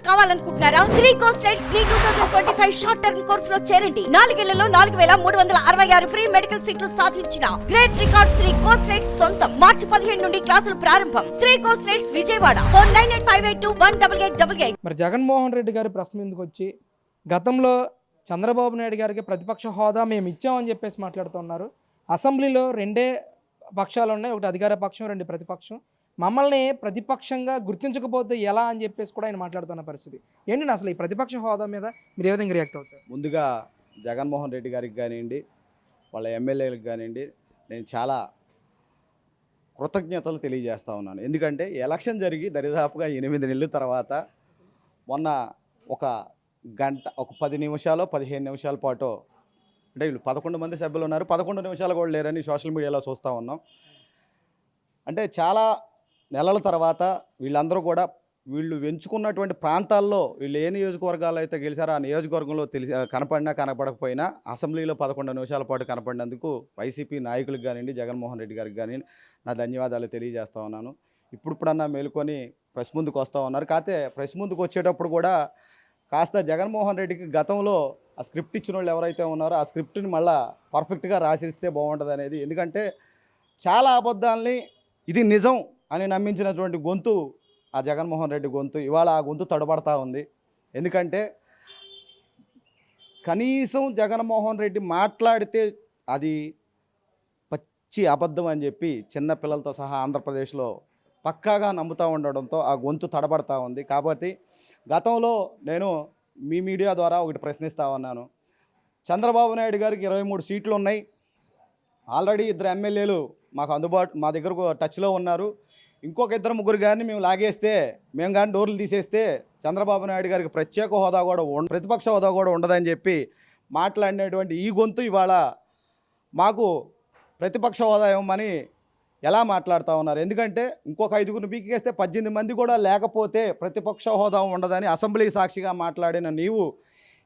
కావాలనుకుంటున్నారా? Shri కోస్టెడ్ Shri 2025 short term కోర్సులో చేరండి. 4 ఏళ్లలో 4366 ఫ్రీ మెడికల్ సీట్లు సాధించిన గ్రేట్ రికార్డ్ శ్రీ కోస్టెడ్ సొంతం. మార్చి 15 నుండి క్లాసులు ప్రారంభం. శ్రీ కోస్టెడ్ విజయవాడ. ఫోన్ 9858218888. మరి జగన్మోహన్ రెడ్డి గారి ప్రెస్ మీదకి వచ్చి గతంలో చంద్రబాబు నాయుడు గారికి ప్రతిపక్ష హోదా మేము ఇచ్చామని చెప్పేసి మాట్లాడుతున్నారు. అసెంబ్లీలో రెండే పక్షాలు ఉన్నాయి, ఒకటి అధికార పక్షం, రెండు ప్రతిపక్షం. మమ్మల్ని ప్రతిపక్షంగా గుర్తించకపోతే ఎలా అని చెప్పేసి కూడా ఆయన మాట్లాడుతున్న పరిస్థితి ఏంటంటే, అసలు ఈ ప్రతిపక్ష హోదా మీద మీరు ఏ విధంగా రియాక్ట్ అవుతారు? ముందుగా జగన్మోహన్ రెడ్డి గారికి కానివ్వండి, వాళ్ళ ఎమ్మెల్యేలకు కానివ్వండి, నేను చాలా కృతజ్ఞతలు తెలియజేస్తా ఉన్నాను. ఎందుకంటే ఎలక్షన్ జరిగి దరిదాపుగా 8 నెలల తర్వాత మొన్న ఒక గంట, ఒక 10 నిమిషాలు 15 నిమిషాల పాటు, అంటే వీళ్ళు 11 మంది సభ్యులు ఉన్నారు, 11 నిమిషాలు కూడా లేరని సోషల్ మీడియాలో చూస్తూ ఉన్నాం. అంటే చాలా నెలల తర్వాత వీళ్ళందరూ కూడా వీళ్ళు ఎంచుకున్నటువంటి ప్రాంతాల్లో వీళ్ళు ఏ నియోజకవర్గాల్లో అయితే గెలిచారో ఆ నియోజకవర్గంలో కనపడినా కనపడకపోయినా అసెంబ్లీలో 11 నిమిషాల పాటు కనపడినందుకు వైసీపీ నాయకులకు కానివ్వండి, జగన్మోహన్ రెడ్డి గారికి కానీ నా ధన్యవాదాలు తెలియజేస్తూ ఉన్నాను. ఇప్పుడన్నా మేలుకొని ప్రెస్ ముందుకు వస్తూ ఉన్నారు. కాకపోతే ప్రెస్ ముందుకు వచ్చేటప్పుడు కూడా కాస్త జగన్మోహన్ రెడ్డికి గతంలో ఆ స్క్రిప్ట్ ఇచ్చిన వాళ్ళు ఎవరైతే ఉన్నారో ఆ స్క్రిప్ట్ని మళ్ళీ పర్ఫెక్ట్గా రాసిస్తే బాగుంటుంది అనేది. ఎందుకంటే చాలా అబద్ధాలని ఇది నిజం అని నమ్మించినటువంటి గొంతు ఆ జగన్మోహన్ రెడ్డి గొంతు. ఇవాళ ఆ గొంతు తడబడతా ఉంది. ఎందుకంటే కనీసం జగన్మోహన్ రెడ్డి మాట్లాడితే అది పచ్చి అబద్ధం అని చెప్పి చిన్న పిల్లలతో సహా ఆంధ్రప్రదేశ్లో పక్కాగా నమ్ముతూ ఉండడంతో ఆ గొంతు తడబడతా ఉంది. కాబట్టి గతంలో నేను మీ మీడియా ద్వారా ఒకటి ప్రశ్నిస్తూ ఉన్నాను. చంద్రబాబు నాయుడు గారికి 23 సీట్లు ఉన్నాయి. ఆల్రెడీ 2 ఎమ్మెల్యేలు మా దగ్గర టచ్లో ఉన్నారు. ఇంకొక 2-3 గారిని మేము లాగేస్తే, మేము కానీ డోర్లు తీసేస్తే చంద్రబాబు నాయుడు గారికి ప్రత్యేక హోదా కూడా ప్రతిపక్ష హోదా కూడా ఉండదని చెప్పి మాట్లాడినటువంటి ఈ గొంతు ఇవాళ మాకు ప్రతిపక్ష హోదా ఇవ్వమని ఎలా మాట్లాడుతూ ఉన్నారు? ఎందుకంటే ఇంకొక 5గురిని పీకేస్తే 18 మంది కూడా లేకపోతే ప్రతిపక్ష హోదా ఉండదని అసెంబ్లీ సాక్షిగా మాట్లాడిన నీవు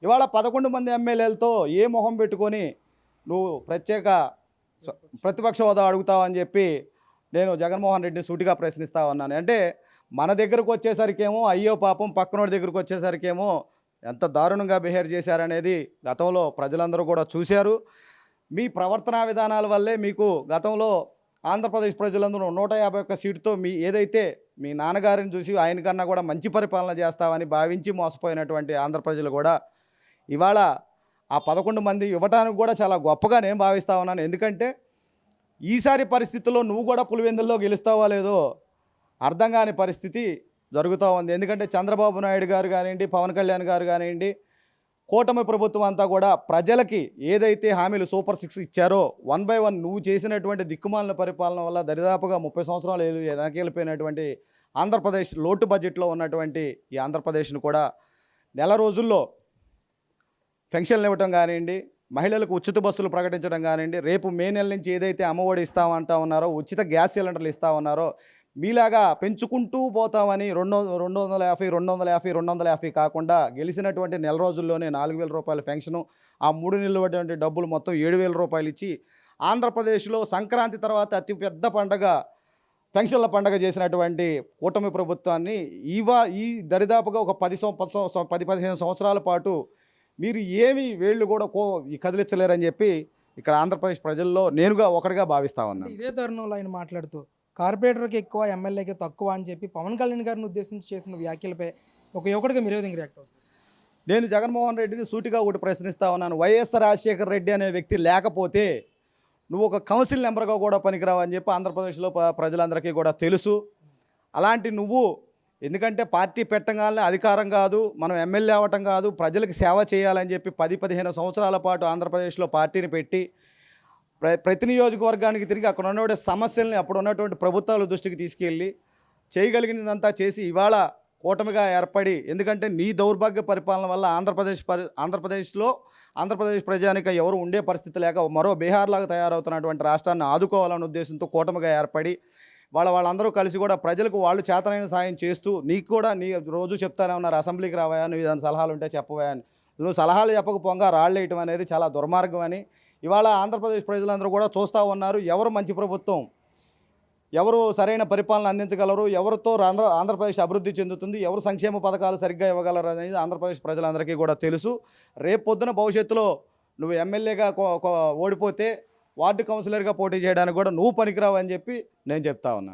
ఇవాళ 11 మంది ఎమ్మెల్యేలతో ఏ మొహం పెట్టుకొని నువ్వు ప్రతిపక్ష హోదా అడుగుతావని చెప్పి నేను జగన్మోహన్ రెడ్డిని సూటిగా ప్రశ్నిస్తూ ఉన్నాను. అంటే మన దగ్గరకు వచ్చేసరికేమో అయ్యో పాపం, పక్కనోడి దగ్గరకు వచ్చేసరికేమో ఎంత దారుణంగా బిహేవ్ చేశారనేది గతంలో ప్రజలందరూ కూడా చూశారు. మీ ప్రవర్తనా విధానాల వల్లే మీకు గతంలో ఆంధ్రప్రదేశ్ ప్రజలందరూ 151 సీటుతో ఏదైతే మీ నాన్నగారిని చూసి ఆయన కన్నా కూడా మంచి పరిపాలన చేస్తామని భావించి మోసపోయినటువంటి ఆంధ్ర ప్రజలు కూడా ఇవాళ ఆ 11 మంది ఇవ్వటానికి కూడా చాలా గొప్పగా నేను భావిస్తూ ఉన్నాను. ఎందుకంటే ఈసారి పరిస్థితుల్లో నువ్వు కూడా పులివెందుల్లో గెలుస్తావో లేదో అర్థం కాని పరిస్థితి జరుగుతూ ఉంది. ఎందుకంటే చంద్రబాబు నాయుడు గారు కానివ్వండి, పవన్ కళ్యాణ్ గారు కానివ్వండి, కూటమి ప్రభుత్వం అంతా కూడా ప్రజలకి ఏదైతే హామీలు సూపర్ 6 ఇచ్చారో 1 by 1 నువ్వు చేసినటువంటి దిక్కుమాలిన పరిపాలన వల్ల దరిదాపుగా 30 సంవత్సరాలు వెనకెళ్ళిపోయినటువంటి ఆంధ్రప్రదేశ్ లోటు బడ్జెట్లో ఉన్నటువంటి ఈ ఆంధ్రప్రదేశ్ను కూడా నెల రోజుల్లో పెన్షన్లు ఇవ్వటం కానివ్వండి, మహిళలకు ఉచిత బస్సులు ప్రకటించడం కానివ్వండి, రేపు మే నెల నుంచి ఏదైతే అమ్మఒడి ఇస్తామంటా ఉన్నారో, ఉచిత గ్యాస్ సిలిండర్లు ఇస్తా ఉన్నారో మీలాగా పెంచుకుంటూ పోతామని 250 250 కాకుండా గెలిచినటువంటి నెల రోజుల్లోనే 4,000 రూపాయల పెన్షను, ఆ 3 నెలలు పడినటువంటి డబ్బులు మొత్తం 7,000 రూపాయలు ఇచ్చి ఆంధ్రప్రదేశ్లో సంక్రాంతి తర్వాత అతిపెద్ద పండగ పెన్షన్ల పండగ చేసినటువంటి కూటమి ప్రభుత్వాన్ని ఈ దరిదాపుగా ఒక 10-15 సంవత్సరాల పాటు మీరు ఏమి వేళ్ళు కూడా కదిలించలేరని చెప్పి ఇక్కడ ఆంధ్రప్రదేశ్ ప్రజల్లో నేనుగా ఒకటిగా భావిస్తా ఉన్నాను. ఇదే తరుణంలో ఆయన మాట్లాడుతూ కార్పొరేటర్కి ఎక్కువ, ఎమ్మెల్యేకి తక్కువ అని చెప్పి పవన్ కళ్యాణ్ గారిని ఉద్దేశించి చేసిన వ్యాఖ్యలపై ఒక యువకుడిగా మీరు ఏ విధంగా రియాక్ట్ అవుతారు? నేను జగన్మోహన్ రెడ్డిని సూటిగా ఒకటి ప్రశ్నిస్తా ఉన్నాను. వైఎస్ రాజశేఖర రెడ్డి అనే వ్యక్తి లేకపోతే నువ్వు ఒక కౌన్సిల్ నెంబర్గా కూడా పనికిరావు అని చెప్పి ఆంధ్రప్రదేశ్లో ప్రజలందరికీ కూడా తెలుసు. అలాంటి నువ్వు ఎందుకంటే పార్టీ పెట్టగానే అధికారం కాదు, మనం ఎమ్మెల్యే అవ్వటం కాదు, ప్రజలకు సేవ చేయాలని చెప్పి 10-15 సంవత్సరాల పాటు ఆంధ్రప్రదేశ్లో పార్టీని పెట్టి ప్రతి నియోజకవర్గానికి తిరిగి అక్కడ ఉన్నటువంటి సమస్యల్ని అప్పుడు ఉన్నటువంటి ప్రభుత్వాల దృష్టికి తీసుకెళ్ళి చేయగలిగినదంతా చేసి ఇవాళ కూటమిగా ఏర్పడి, ఎందుకంటే నీ దౌర్భాగ్య పరిపాలన వల్ల ఆంధ్రప్రదేశ్ ప్రజానిక ఎవరు ఉండే పరిస్థితి లేక మరో బీహార్ లాగా తయారవుతున్నటువంటి రాష్ట్రాన్ని ఆదుకోవాలనే ఉద్దేశంతో కూటమిగా ఏర్పడి వాళ్ళందరూ కలిసి కూడా ప్రజలకు వాళ్ళు చేతనైన సాయం చేస్తూ, నీకు కూడా నీ రోజు చెప్తానే ఉన్నారు అసెంబ్లీకి రావా, నువ్వు ఏదైనా సలహాలు ఉంటే చెప్పవా అని. నువ్వు సలహాలు చెప్పకపోగా రాళ్ళేయటం అనేది చాలా దుర్మార్గం అని ఇవాళ ఆంధ్రప్రదేశ్ ప్రజలందరూ కూడా చూస్తూ ఉన్నారు. ఎవరు మంచి ప్రభుత్వం ఎవరు సరైన పరిపాలన అందించగలరు, ఎవరితో ఆంధ్రప్రదేశ్ అభివృద్ధి చెందుతుంది, ఎవరు సంక్షేమ పథకాలు సరిగ్గా ఇవ్వగలరు అనేది ఆంధ్రప్రదేశ్ ప్రజలందరికీ కూడా తెలుసు. రేపు పొద్దున భవిష్యత్తులో నువ్వు ఎమ్మెల్యేగా ఓడిపోతే వార్డు కౌన్సిలర్గా పోటీ చేయడానికి కూడా నువ్వు పనికిరావు అని చెప్పి నేను చెప్తా ఉన్నాను.